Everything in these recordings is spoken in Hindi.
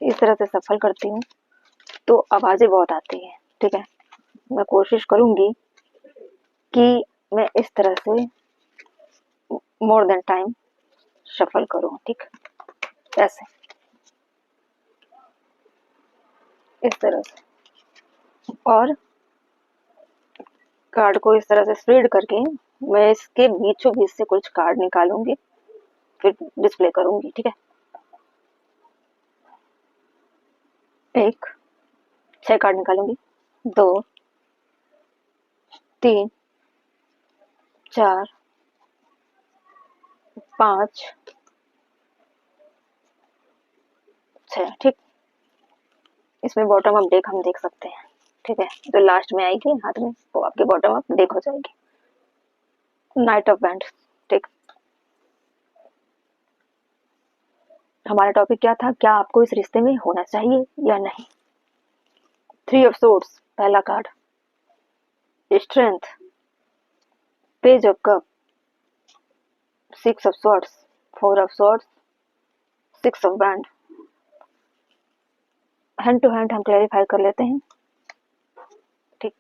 इस तरह से सफल करती हूँ तो आवाज़ें बहुत आती हैं। ठीक है, मैं कोशिश करूँगी कि मैं इस तरह से मोर देन टाइम शफल करूँ। ठीक, ऐसे इस तरह से, और कार्ड को इस तरह से स्प्रेड करके मैं इसके बीचों बीच से कुछ कार्ड निकालूंगी, फिर डिस्प्ले करूंगी। ठीक है, एक 6 कार्ड निकालूंगी, 2 3 4 5 6। ठीक, इसमें बॉटम अप डेक हम देख सकते हैं। ठीक है, जो लास्ट में आएगी हाथ में वो आपके बॉटम अप डेक हो जाएगी। Night of band. ठीक, हमारा टॉपिक क्या था, क्या आपको इस रिश्ते में होना चाहिए या नहीं। 3 ऑफ सोर्ड्स पहला card, strength, page of cup, 6 of swords, 4 of swords, 6 of बैंड। हैंड टू हैंड हम क्लैरिफाई कर लेते हैं। ठीक,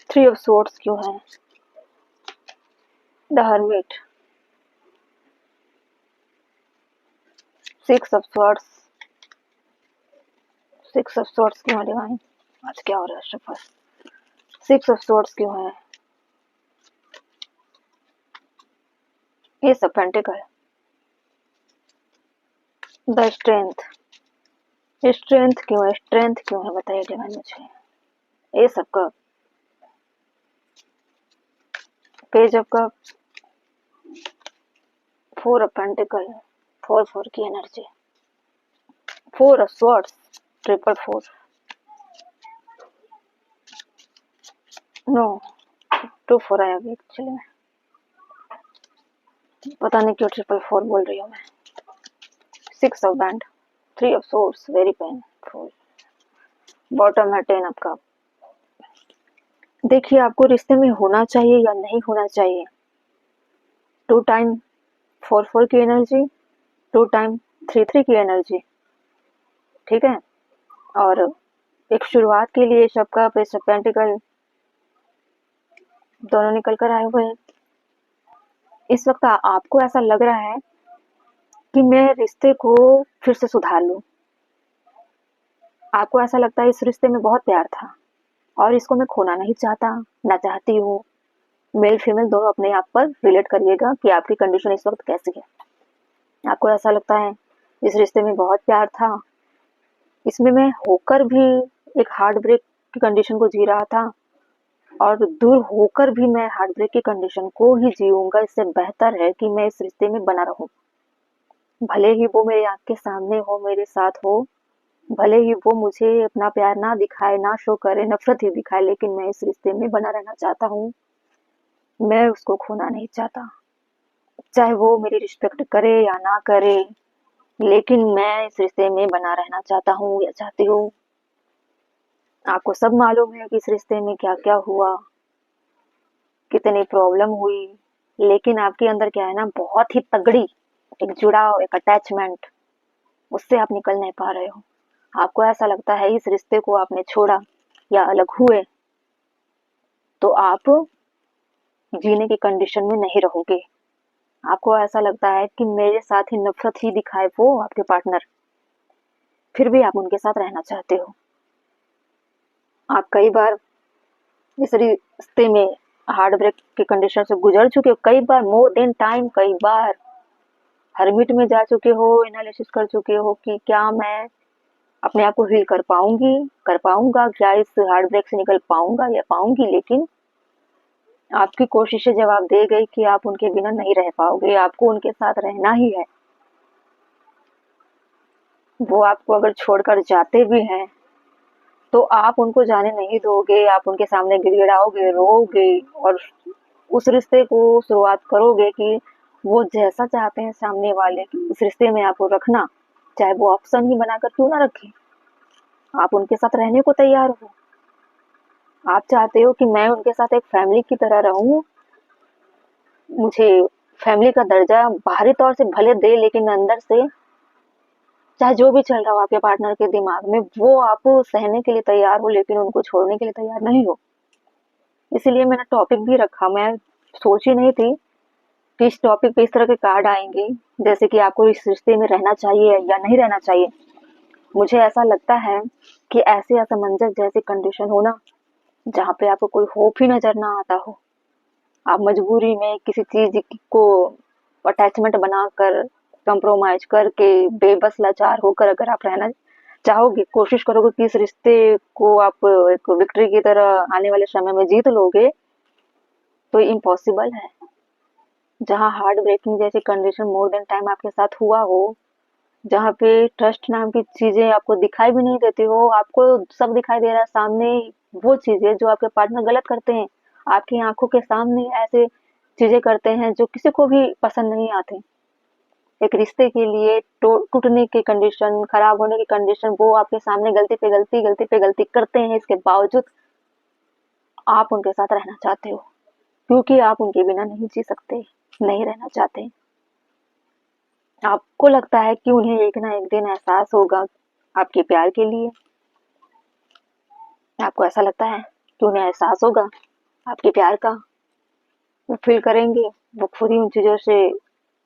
3 ऑफ सोर्ड्स क्यों है, the hermit, 6 of swords, 6 of swords क्यों है डिवाइन, आज क्या हो रहा है सफर। 6 ऑफ सॉर्ड्स क्यों है, S of pentacle, the strength, strength क्यों है, स्ट्रेंथ क्यों है बताइए डिवाइन मुझे। S of cup, page of cup, 4 of pentacle, 4 की एनर्जी, 4 ऑफ स्वॉर्ड्स, 4 नो 2 4 आया अभी एक्चुअली में, पता नहीं क्यों 4 बोल रही हूँ मैं। 6 of band, 3 of source, very painful, bottom है 10 ऑफ कप। देखिए आपको रिश्ते में होना चाहिए या नहीं होना चाहिए। 2 टाइम 4 की एनर्जी, 2 टाइम 3 की एनर्जी। ठीक है, और एक शुरुआत के लिए सबका पेस ऑफ पेंटिकल दोनों निकल कर आए हुए हैं। इस वक्त आपको ऐसा लग रहा है कि मैं रिश्ते को फिर से सुधार लूं। आपको ऐसा लगता है इस रिश्ते में बहुत प्यार था और इसको मैं खोना नहीं चाहता, ना चाहती हूँ। मेल फीमेल दोनों अपने आप पर रिलेट करिएगा कि आपकी कंडीशन इस वक्त कैसी है। आपको ऐसा लगता है इस रिश्ते में बहुत प्यार था, इसमें मैं होकर भी एक हार्ट ब्रेक की कंडीशन को जी रहा था, और दूर होकर भी मैं हार्ट ब्रेक की कंडीशन को ही जीऊंगा। इससे बेहतर है कि मैं इस रिश्ते में बना रहूं, भले ही वो मेरे आँख के सामने हो, मेरे साथ हो, भले ही वो मुझे अपना प्यार ना दिखाए, ना शो करे, नफरत ही दिखाए, लेकिन मैं इस रिश्ते में बना रहना चाहता हूँ। मैं उसको खोना नहीं चाहता, चाहे वो मेरी रिस्पेक्ट करे या ना करे, लेकिन मैं इस रिश्ते में बना रहना चाहता हूँ या चाहती हूँ। आपको सब मालूम है कि इस रिश्ते में क्या क्या हुआ, कितनी प्रॉब्लम हुई, लेकिन आपके अंदर क्या है ना, बहुत ही तगड़ी एक जुड़ाव, एक अटैचमेंट, उससे आप निकल नहीं पा रहे हो। आपको ऐसा लगता है इस रिश्ते को आपने छोड़ा या अलग हुए तो आप जीने की कंडीशन में नहीं रहोगे। आपको ऐसा लगता है कि मेरे साथ ही नफरत ही दिखाए वो आपके पार्टनर, फिर भी आप उनके साथ रहना चाहते हो। आप कई बार इस रिश्ते में हार्ट ब्रेक की कंडीशन से गुजर चुके हो, कई बार मोर देन टाइम, कई बार हर्मिट में जा चुके हो, एनालिसिस कर चुके हो कि क्या मैं अपने आप को हील कर पाऊंगी, कर पाऊंगा, क्या इस हार्ट ब्रेक से निकल पाऊंगा या पाऊंगी। लेकिन आपकी कोशिशें जवाब दे गई कि आप उनके बिना नहीं रह पाओगे, आपको उनके साथ रहना ही है। वो आपको अगर छोड़कर जाते भी हैं तो आप उनको जाने नहीं दोगे, आप उनके सामने गिड़गिड़ाओगे, रोओगे और उस रिश्ते को शुरुआत करोगे कि वो जैसा चाहते हैं सामने वाले इस रिश्ते में आपको रखना, चाहे वो ऑप्शन ही बनाकर क्यों ना रखें, आप उनके साथ रहने को तैयार हो। आप चाहते हो कि मैं उनके साथ एक फैमिली की तरह रहूं, मुझे फैमिली का दर्जा बाहरी तौर से भले दे लेकिन अंदर से चाहे जो भी चल रहा हो आपके पार्टनर के दिमाग में वो आप सहने के लिए तैयार हो, लेकिन उनको छोड़ने के लिए तैयार नहीं हो। इसीलिए मैंने टॉपिक भी रखा। मैं सोची नहीं थी कि इस टॉपिक पे इस तरह के कार्ड आएंगे, जैसे कि आपको इस रिश्ते में रहना चाहिए या नहीं रहना चाहिए। मुझे ऐसा लगता है कि ऐसे असमंजस जैसी कंडीशन हो ना, जहाँ पे आपको कोई होप ही नजर ना आता हो, आप मजबूरी में किसी चीज को अटैचमेंट बनाकर कंप्रोमाइज करके बेबस लाचार होकर अगर आप रहना चाहोगे, कोशिश करोगे कि इस रिश्ते को आप एक विक्ट्री की तरह आने वाले समय में जीत लोगे, तो इम्पॉसिबल है। जहाँ हार्ट ब्रेकिंग जैसी कंडीशन मोर देन टाइम आपके साथ हुआ हो, जहाँ पे ट्रस्ट नाम की चीजें आपको दिखाई भी नहीं देती हो, आपको सब दिखाई दे रहा है सामने, वो चीजें जो आपके पार्टनर गलत करते हैं आपकी आंखों के सामने ऐसे चीजें करते हैं जो किसी को भी पसंद नहीं आते। एक रिश्ते के लिए टूटने की कंडीशन, खराब होने की कंडीशन, वो आपके सामने गलती पे गलती, गलती पे गलती करते हैं, इसके बावजूद आप उनके साथ रहना चाहते हो, क्योंकि आप उनके बिना नहीं जी सकते, नहीं रहना चाहते। आपको लगता है कि उन्हें एक ना एक दिन एहसास होगा आपके प्यार के लिए। आपको ऐसा लगता है कि उन्हें एहसास होगा आपके प्यार का, वो फील करेंगे, वो खुद ही उन चीजों से,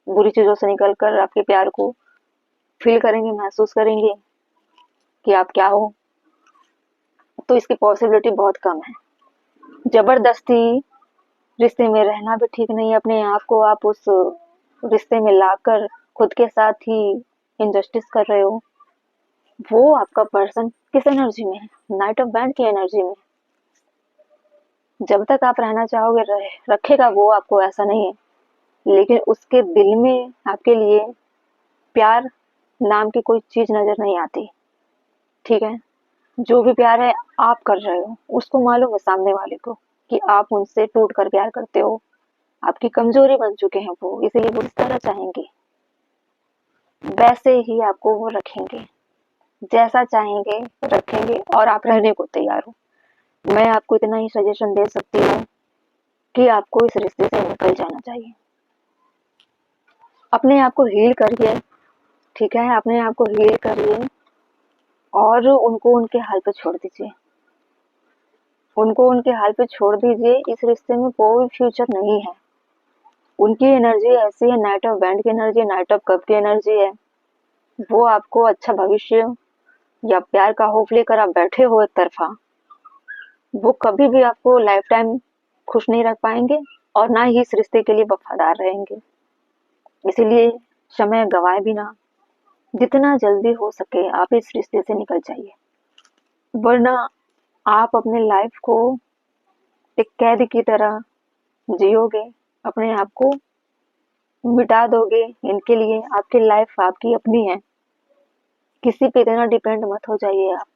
बुरी चीजों से निकल कर आपके प्यार को फील करेंगे, महसूस करेंगे कि आप क्या हो। तो इसकी पॉसिबिलिटी बहुत कम है। जबरदस्ती रिश्ते में रहना भी ठीक नहीं है। अपने आप को आप उस रिश्ते में लाकर खुद के साथ ही इनजस्टिस कर रहे हो। वो आपका पर्सन किस एनर्जी में है? नाइट ऑफ बैंड की एनर्जी में। जब तक आप रहना चाहोगे रखेगा वो आपको, ऐसा नहीं है, लेकिन उसके दिल में आपके लिए प्यार नाम की कोई चीज नजर नहीं आती। ठीक है, जो भी प्यार है आप कर रहे हो, उसको मालूम है सामने वाले को कि आप उनसे टूट कर प्यार करते हो, आपकी कमजोरी बन चुके हैं वो, इसीलिए वो इस तरह चाहेंगे, वैसे ही आपको वो रखेंगे, जैसा चाहेंगे रखेंगे, और आप रहने को तैयार हो। मैं आपको इतना ही सजेशन दे सकती हूँ कि आपको इस रिश्ते से निकल जाना चाहिए। अपने आप को हील करिए, ठीक है, अपने आप को हील करिए और उनको उनके हाल पे छोड़ दीजिए। उनको उनके हाल पे छोड़ दीजिए। इस रिश्ते में कोई फ्यूचर नहीं है। उनकी एनर्जी ऐसी है, नाइट ऑफ बैंड की एनर्जी, नाइट ऑफ कप की एनर्जी है। वो आपको अच्छा भविष्य या प्यार का होप लेकर आप बैठे हो एक तरफा, वो कभी भी आपको लाइफ टाइम खुश नहीं रख पाएंगे और ना ही इस रिश्ते के लिए वफादार रहेंगे। इसीलिए समय गवाए बिना जितना जल्दी हो सके आप इस रिश्ते से निकल जाइए, वरना आप अपने लाइफ को एक कैद की तरह जियोगे, अपने आप को मिटा दोगे। इनके लिए आपकी लाइफ आपकी अपनी है, किसी पे इतना डिपेंड मत हो जाइए आप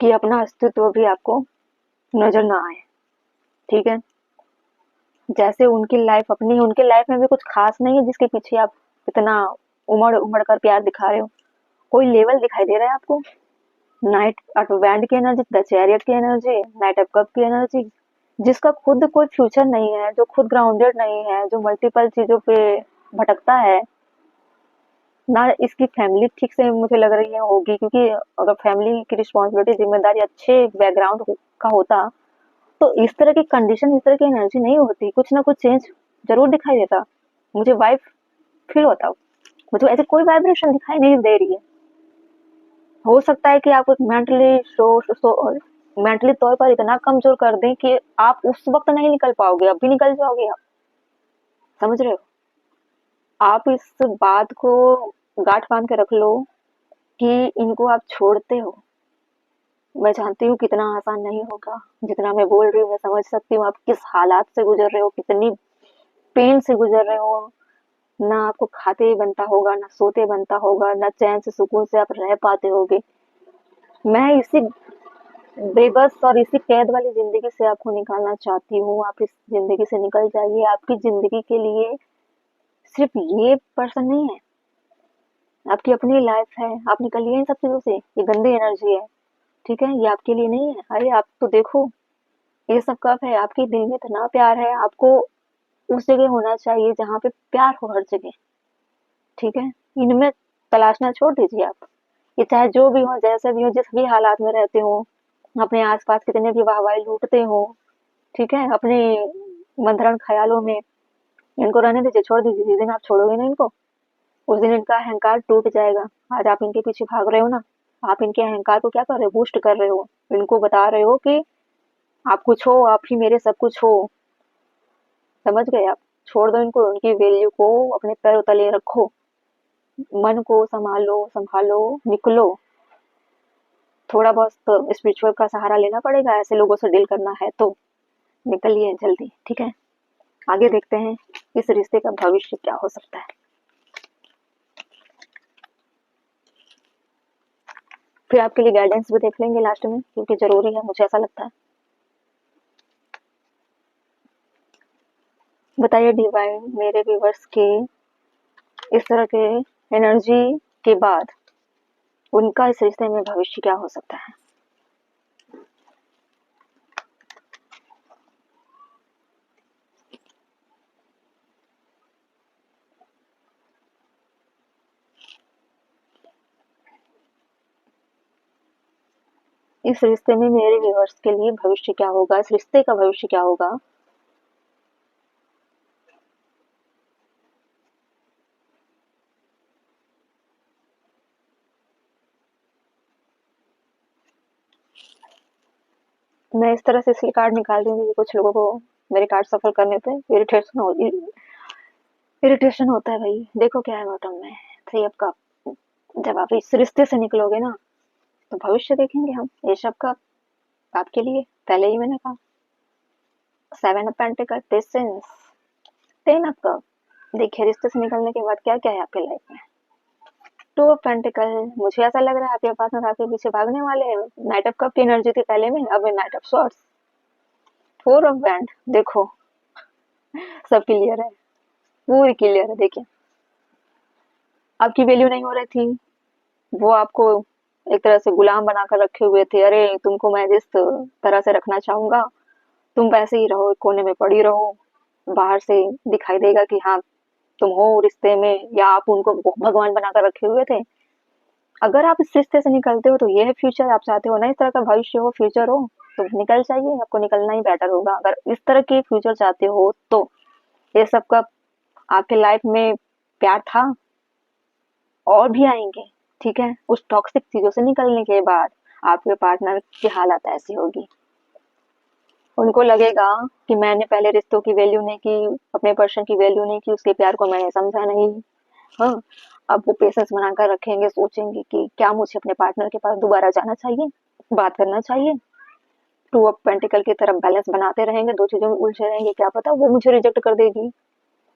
कि अपना अस्तित्व भी आपको नजर ना आए। ठीक है, जैसे उनकी लाइफ अपनी है, उनकी लाइफ में भी कुछ खास नहीं है जिसके पीछे आप इतना उमड़ उमड़ कर प्यार दिखा रहे हो। कोई लेवल दिखाई दे रहा है आपको? नाइट ऑफ बैंड की एनर्जी, द चैरियट की एनर्जी, नाइट ऑफ कप की एनर्जी, जिसका खुद कोई फ्यूचर नहीं है, जो खुद ग्राउंडेड नहीं है, जो मल्टीपल चीजों पे भटकता है ना। इसकी फैमिली ठीक से मुझे लग रही है होगी, क्योंकि अगर फैमिली की रिस्पॉन्सिबिलिटी, जिम्मेदारी अच्छे बैकग्राउंड का होता तो इस तरह की कंडीशन, इस तरह की एनर्जी नहीं होती, कुछ ना कुछ चेंज जरूर दिखाई देता। मुझे वाइब फील होता, मुझे ऐसे कोई वाइब्रेशन दिखाई नहीं दे रही है। हो सकता है कि आप मेंटली तौर पर इतना कमजोर कर दें कि आप उस वक्त नहीं निकल पाओगे, अब भी निकल जाओगे आप। समझ रहे हो? आप इस बात को गांठ बांध के रख लो कि इनको आप छोड़ते हो। मैं जानती हूँ कितना आसान नहीं होगा, जितना मैं बोल रही हूँ मैं समझ सकती हूँ आप किस हालात से गुजर रहे हो, कितनी पेन से गुजर रहे हो। ना आपको खाते बनता होगा, ना सोते बनता होगा, ना चैन से सुकून से आप रह पाते होगे। मैं इसी बेबस और इसी कैद वाली जिंदगी से आपको निकालना चाहती हूँ। आप इस जिंदगी से निकल जाइए। आपकी जिंदगी के लिए सिर्फ ये पर्सन नहीं है, आपकी अपनी लाइफ है, आप निकलिए इन सब चीजों से। ये गंदी एनर्जी है, ठीक है, ये आपके लिए नहीं है। अरे आप तो देखो, ये सब कब है, आपके दिल में इतना प्यार है, आपको उस जगह होना चाहिए जहाँ पे प्यार हो हर जगह, ठीक है। इनमें तलाशना छोड़ दीजिए आप। ये चाहे जो भी हो, जैसे भी हो, जिस भी हालात में रहते हो, अपने आसपास कितने भी वाहवाही लूटते हो, ठीक है, अपने मंथरण ख्यालों में, इनको रहने दीजिए, छोड़ दीजिए। जिस दिन आप छोड़ोगे ना इनको, उस दिन इनका अहंकार टूट जाएगा। आज आप इनके पीछे भाग रहे हो ना, आप इनके अहंकार को क्या कर रहे हो, बूस्ट कर रहे हो। इनको बता रहे हो कि आप कुछ हो, आप ही मेरे सब कुछ हो। समझ गए आप? छोड़ दो इनको, उनकी वैल्यू को अपने पैरों तले रखो, मन को संभालो, संभालो, निकलो। थोड़ा बहुत तो स्पिरिचुअल का सहारा लेना पड़ेगा, ऐसे लोगों से डील करना है तो निकलिए जल्दी, ठीक है। आगे देखते हैं इस रिश्ते का भविष्य क्या हो सकता है। फिर आपके लिए गाइडेंस भी देख लेंगे लास्ट में, क्योंकि जरूरी है, मुझे ऐसा लगता है। बताइए डिवाइन, मेरे व्यूवर्स के इस तरह के एनर्जी के बाद उनका इस रिश्ते में भविष्य क्या हो सकता है। इस रिश्ते में मेरे व्यूवर्स के लिए भविष्य क्या होगा, इस रिश्ते का भविष्य क्या होगा। मैं इस तरह से इसलिए कार्ड निकाल दूंगी, कुछ लोगों को मेरे कार्ड सफल करने पे इरिटेशन होता है भाई। देखो क्या है बॉटम में, 3 ऑफ कप। जब आप इस रिश्ते से निकलोगे ना, तो भविष्य देखेंगे हम। एज ऑफ कप आपके लिए, पहले ही मैंने कहा। 7 of pentacle, patience. 10 of cup, देखिए रिश्ते से निकलने के बाद क्या क्या है आपके लाइफ में। 2 ऑफ पेंटिकल, मुझे ऐसा लग रहा है आपके पार्टनर आपके पीछे भागने वाले हैं। नाइट ऑफ कप की एनर्जी थी पहले में, अब night of swords. 4 of band, देखो सब क्लियर है, पूरी क्लियर है। देखिए आपकी वैल्यू नहीं हो रही थी, वो आपको एक तरह से गुलाम बनाकर रखे हुए थे। अरे तुमको मैं जिस तरह से रखना चाहूंगा, तुम वैसे ही रहो, कोने में पड़ी रहो। बाहर से दिखाई देगा कि हाँ तुम हो रिश्ते में, या आप उनको भगवान बनाकर रखे हुए थे। अगर आप इस रिश्ते से निकलते हो तो ये है फ्यूचर आप चाहते हो ना, इस तरह का भविष्य हो, फ्यूचर हो, तो निकल जाइए, आपको निकलना ही बेटर होगा। अगर इस तरह की फ्यूचर चाहते हो तो ये सब का आपके लाइफ में प्यार था, और भी आएंगे, ठीक है। उस टॉक्सिक चीजों से निकलने के बाद आपके पार्टनर की हालत ऐसी होगी, उनको लगेगा कि मैंने पहले रिश्तों की वैल्यू नहीं की, अपने पर्सन की वैल्यू नहीं की, उसके प्यार को मैंने समझा नहीं। हाँ, अब वो पेशेंस बनाकर रखेंगे, सोचेंगे कि क्या मुझे अपने पार्टनर के पास दोबारा जाना चाहिए, बात करना चाहिए। 2 ऑफ पेंटिकल की तरफ बैलेंस बनाते रहेंगे, दो चीजों में उलझे रहेंगे, क्या पता वो मुझे रिजेक्ट कर देगी।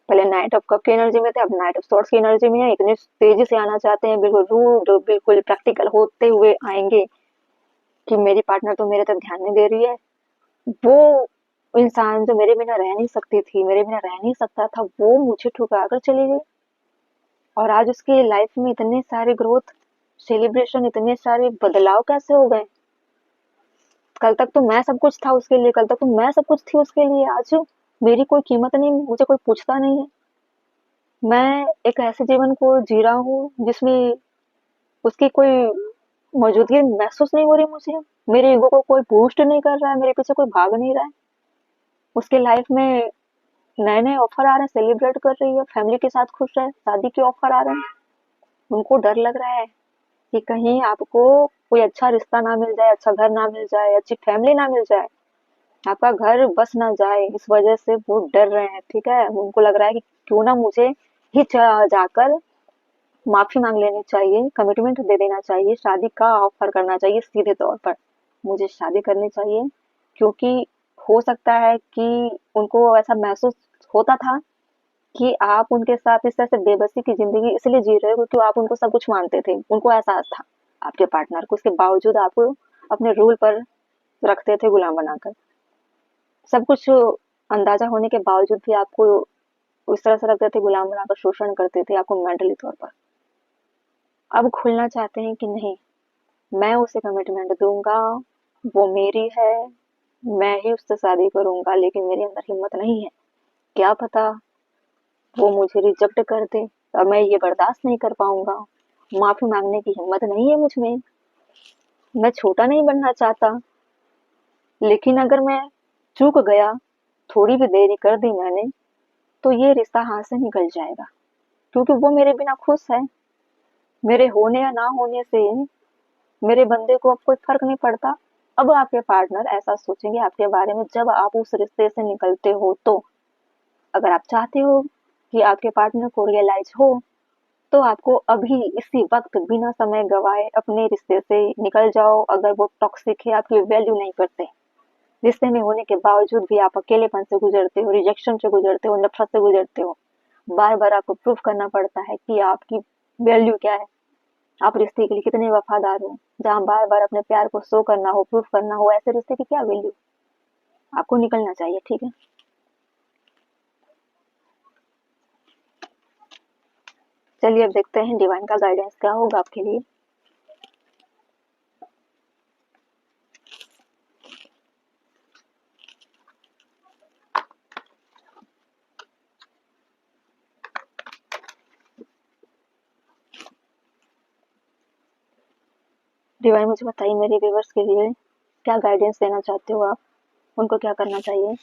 पहले नाइट ऑफ कप की एनर्जी में थे, अब नाइट ऑफ सॉर्ड्स की एनर्जी में है। इतनी तेजी से आना चाहते हैं, बिल्कुल रूड, बिल्कुल प्रैक्टिकल होते हुए आएंगे कि मेरी पार्टनर तो मेरे तरफ ध्यान नहीं दे रही है। वो इंसान जो मेरे बिना रह नहीं सकती थी, मेरे बिना रह नहीं सकता था, वो मुझे ठुकरा कर चली गई। और आज उसकी लाइफ में इतने सारे ग्रोथ, सेलिब्रेशन, इतने सारे बदलाव कैसे हो गए। कल तक तो मैं सब कुछ था उसके लिए, कल तक तो मैं सब कुछ थी उसके लिए, आज मेरी कोई कीमत नहीं, मुझे कोई पूछता नहीं है। मैं एक ऐसे जीवन को जी रहा हूँ जिसमें उसकी कोई मौजूदगी महसूस नहीं हो रही मुझे। मेरे ईगो को कोई बूस्ट नहीं कर रहा है, मेरे पीछे कोई भाग नहीं रहा है। उसके लाइफ में नए नए ऑफर आ रहे हैं, सेलिब्रेट कर रही है, फैमिली के साथ खुश है, शादी के ऑफर आ रहे हैं। उनको डर लग रहा है कि कहीं आपको कोई अच्छा रिश्ता ना मिल जाए, अच्छा घर ना मिल जाए, अच्छी फैमिली ना मिल जाए, आपका घर बस ना जाए, इस वजह से वो डर रहे हैं, ठीक है। उनको लग रहा है कि क्यों ना मुझे ही जाकर माफी मांग लेनी चाहिए, कमिटमेंट दे देना चाहिए, शादी का ऑफर करना चाहिए सीधे तौर पर, मुझे शादी करनी चाहिए। क्योंकि हो सकता है कि उनको ऐसा महसूस होता था कि आप उनके साथ इस तरह से बेबसी की जिंदगी इसलिए जी रहे हो क्योंकि आप उनको सब कुछ मानते थे। उनको एहसास था आपके पार्टनर को, उसके बावजूद आपको अपने रूल पर रखते थे गुलाम बनाकर। सब कुछ अंदाजा होने के बावजूद भी आपको उस तरह से रखते थे, गुलाम बनाकर शोषण करते थे आपको मेंटली तौर पर। अब खुलना चाहते हैं कि नहीं, मैं उसे कमिटमेंट दूंगा, वो मेरी है, मैं ही उससे शादी करूंगा, लेकिन मेरे अंदर हिम्मत नहीं है। क्या पता वो मुझे रिजेक्ट कर दे और मैं ये बर्दाश्त नहीं कर पाऊंगा। माफी मांगने की हिम्मत नहीं है मुझ में। मैं छोटा नहीं बनना चाहता, लेकिन अगर मैं चूक गया, थोड़ी भी देरी कर दी मैंने, तो ये रिश्ता हाथ से निकल जाएगा, क्योंकि वो मेरे बिना खुश है। मेरे होने या ना होने से मेरे बंदे को अब कोई फर्क नहीं पड़ता। अब आपके पार्टनर ऐसा सोचेंगे आपके बारे में जब आप उस रिश्ते से निकलते हो। तो अगर आप चाहते हो कि आपके पार्टनर को रियलाइज हो, तो आपको अभी इसी वक्त बिना समय गवाए अपने रिश्ते से निकल जाओ। अगर वो टॉक्सिक है, आपकी वैल्यू नहीं करते, रिश्ते में होने के बावजूद भी आप अकेलेपन से गुजरते हो, रिजेक्शन से गुजरते हो, नफरत से गुजरते हो, बार बार आपको प्रूफ करना पड़ता है कि आपकी वैल्यू क्या है, आप रिश्ते के लिए कितने वफादार हो। जहाँ बार बार अपने प्यार को शो करना हो, प्रूफ करना हो, ऐसे रिश्ते की क्या वैल्यू। आपको निकलना चाहिए, ठीक है। चलिए अब देखते हैं डिवाइन का गाइडेंस क्या होगा आपके लिए। डिवाइन मुझे बताइए, मेरे व्यूवर्स के लिए क्या गाइडेंस देना चाहते हो आप, उनको क्या करना चाहिए।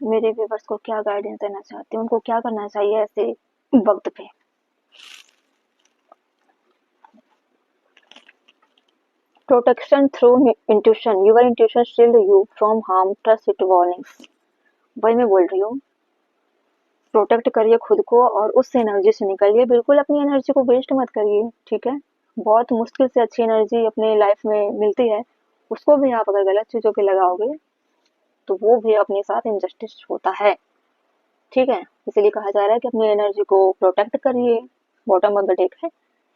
मेरे व्यूवर्स को क्या गाइडेंस देना चाहते हो, उनको क्या करना चाहिए ऐसे वक्त पे। Protection through intuition, your intuition shield you from harm, trust it warnings. वही मैं बोल रही हूँ, प्रोटेक्ट करिए खुद को और उस एनर्जी से निकलिए। बिल्कुल अपनी एनर्जी को वेस्ट मत करिए, ठीक है। बहुत मुश्किल से अच्छी एनर्जी अपने लाइफ में मिलती है, उसको भी आप अगर गलत चीजों पे लगाओगे तो वो भी अपने साथ इनजस्टिस होता है, ठीक है। इसीलिए कहा जा रहा है कि अपनी एनर्जी को प्रोटेक्ट करिए। बॉटम ऑफ द डेक है,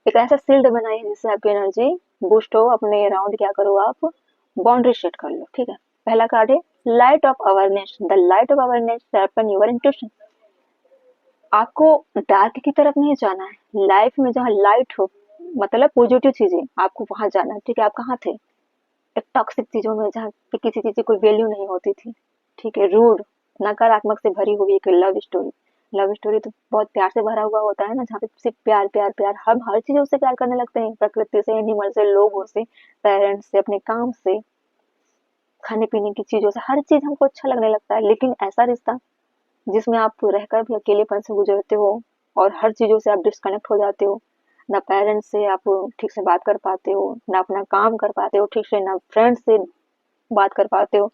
एक ऐसा शील्ड बनाइए जिससे आपकी एनर्जी बूस्ट हो। अपने अराउंड क्या करो आप, बाउंड्री सेट कर लो, ठीक है। पहला कार्ड है light of awareness, the light of awareness sharpen your intuition. आपको डार्क की तरफ नहीं जाना है, लाइफ में जहाँ लाइट हो, मतलब पॉजिटिव चीजें, आपको वहां जाना है, ठीक है। आप कहाँ थे, एक टॉक्सिक चीजों में जहाँ पे किसी चीज की कोई वैल्यू नहीं होती थी, ठीक है। रूड, नकारात्मक से भरी हुई एक लव स्टोरी। लव स्टोरी तो बहुत प्यार से भरा हुआ होता है ना, जहाँ पे सिर्फ प्यार प्यार प्यार, हम हर चीजों से प्यार करने लगते हैं, प्रकृति से, एनिमल से, लोगों से, पेरेंट्स से, अपने काम से, खाने पीने की चीजों से, हर चीज हमको अच्छा लगने लगता है। लेकिन ऐसा रिश्ता जिसमें आप रहकर भी अकेलेपन से गुजरते हो और हर चीजों से आप डिस्कनेक्ट हो जाते हो, ना पेरेंट्स से आप ठीक से बात कर पाते हो, ना अपना काम कर पाते हो ठीक से, ना फ्रेंड्स से बात कर पाते हो,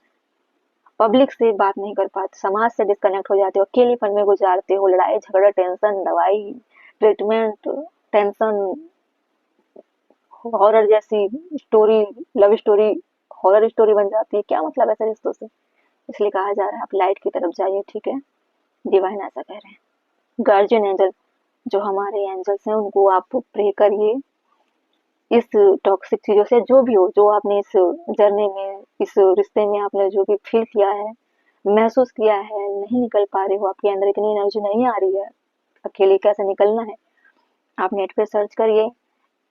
पब्लिक से बात नहीं कर पाते, समाज से डिस्कनेक्ट हो जाते हो, अकेलेपन में गुजारते हो, लड़ाई झगड़ा, टेंशन, दवाई, ट्रीटमेंट, टेंशन, हॉरर जैसी story, love story horror story बन जाती है। क्या मतलब ऐसे रिश्तों से। इसलिए कहा जा रहा है आप लाइट की तरफ जाइए, ठीक है। डिवाइन ऐसा कह रहे हैं। गार्जियन एंजल, जो हमारे एंजल्स हैं उनको आप प्रे करिए इस टॉक्सिक चीजों से, जो भी हो, जो आपने इस जर्नी में, इस रिश्ते में आपने जो भी फील किया है, महसूस किया है, नहीं निकल पा रहे हो, आपके अंदर इतनी एनर्जी नहीं आ रही है, अकेले कैसे निकलना है, आप नेट पे सर्च करिए।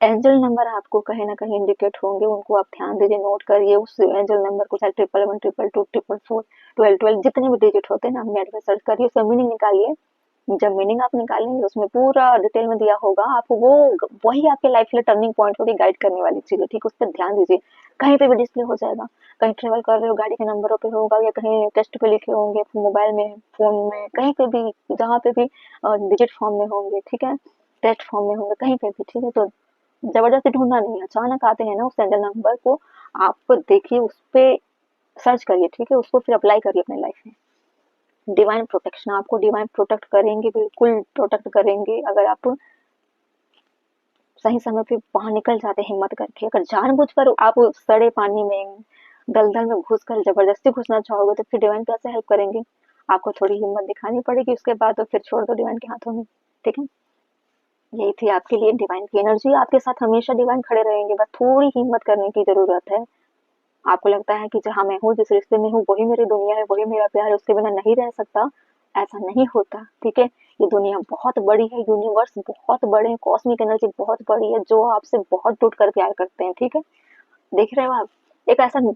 एंजल नंबर आपको कहीं ना कहीं इंडिकेट होंगे, उनको आप ध्यान दीजिए, नोट करिए उस एंजल नंबर को, चाहे 111, 222, 244, 1212, जितने भी डिजिट होते हैं ना, आप नेट पे सर्च करिए, उसका मीनिंग निकालिए। जब मीनिंग आप निकालेंगे उसमें पूरा डिटेल में दिया होगा, आपको वो वही आपके लाइफ के लिए टर्निंग पॉइंट होगी, गाइड करने वाली चीज है, ठीक है। उस पर ध्यान दीजिए, कहीं पे भी डिस्प्ले हो जाएगा, कहीं ट्रेवल कर रहे हो गाड़ी के नंबरों पे होगा, या कहीं टेस्ट पे लिखे होंगे मोबाइल में, फोन में, कहीं पे भी, जहाँ पे भी डिजिट फॉर्म में होंगे, ठीक है, टेक्स्ट फॉर्म में होंगे, कहीं पे भी, ठीक है। तो जबरदस्ती ढूंढना नहीं है, अचानक आते हैं ना उस एंजल नंबर को, आप देखिए, उस पे सर्च करिए, ठीक है, उसको फिर अप्लाई करिए अपने लाइफ में। डिवाइन प्रोटेक्शन, आपको डिवाइन प्रोटेक्ट करेंगे, बिल्कुल प्रोटेक्ट करेंगे। अगर आप सही समय पे वहां निकल जाते हिम्मत करके, अगर जानबूझकर आप सड़े पानी में, दलदल में घुसकर जबरदस्ती घुसना चाहोगे, तो फिर डिवाइन कैसे हेल्प करेंगे। आपको थोड़ी हिम्मत दिखानी पड़ेगी, उसके बाद तो फिर छोड़ दो डिवाइन के हाथों में, ठीक है। यही थी आपके लिए डिवाइन की एनर्जी, आपके साथ हमेशा डिवाइन खड़े रहेंगे, बस थोड़ी हिम्मत करने की जरूरत है। आपको लगता है कि जहाँ मैं हूँ, जिस रिश्ते में हूँ, वही मेरी दुनिया है, वही मेरा प्यार है, उसके बिना नहीं रह सकता, ऐसा नहीं होता, ठीक है। ये दुनिया बहुत बड़ी है, यूनिवर्स बहुत बड़े हैं, कॉस्मिक एनर्जी बहुत बड़ी है जो आपसे बहुत टूट कर प्यार करते हैं, ठीक है। देख रहे हो आप, एक ऐसा